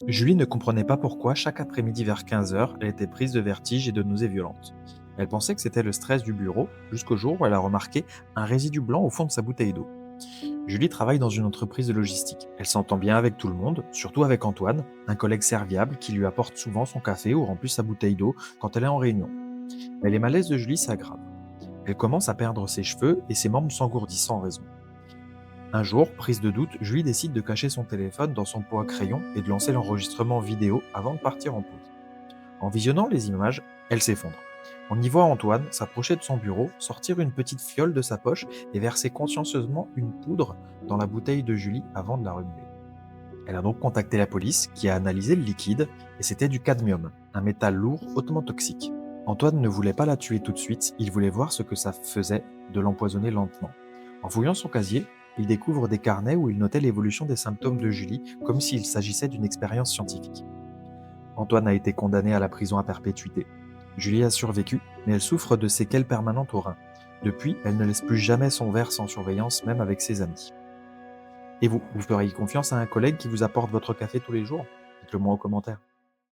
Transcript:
Julie ne comprenait pas pourquoi, chaque après-midi vers 15 heures, elle était prise de vertige et de nausées violentes. Elle pensait que c'était le stress du bureau, jusqu'au jour où elle a remarqué un résidu blanc au fond de sa bouteille d'eau. Julie travaille dans une entreprise de logistique. Elle s'entend bien avec tout le monde, surtout avec Antoine, un collègue serviable qui lui apporte souvent son café ou remplit sa bouteille d'eau quand elle est en réunion. Mais les malaises de Julie s'aggravent. Elle commence à perdre ses cheveux et ses membres s'engourdissent sans raison. Un jour, prise de doute, Julie décide de cacher son téléphone dans son pot à crayon et de lancer l'enregistrement vidéo avant de partir en pause. En visionnant les images, elle s'effondre. On y voit Antoine s'approcher de son bureau, sortir une petite fiole de sa poche et verser consciencieusement une poudre dans la bouteille de Julie avant de la remuer. Elle a donc contacté la police qui a analysé le liquide et c'était du cadmium, un métal lourd hautement toxique. Antoine ne voulait pas la tuer tout de suite, il voulait voir ce que ça faisait de l'empoisonner lentement. En fouillant son casier, il découvre des carnets où il notait l'évolution des symptômes de Julie comme s'il s'agissait d'une expérience scientifique. Antoine a été condamné à la prison à perpétuité. Julie a survécu, mais elle souffre de séquelles permanentes au rein. Depuis, elle ne laisse plus jamais son verre sans surveillance, même avec ses amis. Et vous feriez confiance à un collègue qui vous apporte votre café tous les jours? Dites-le moi en commentaire.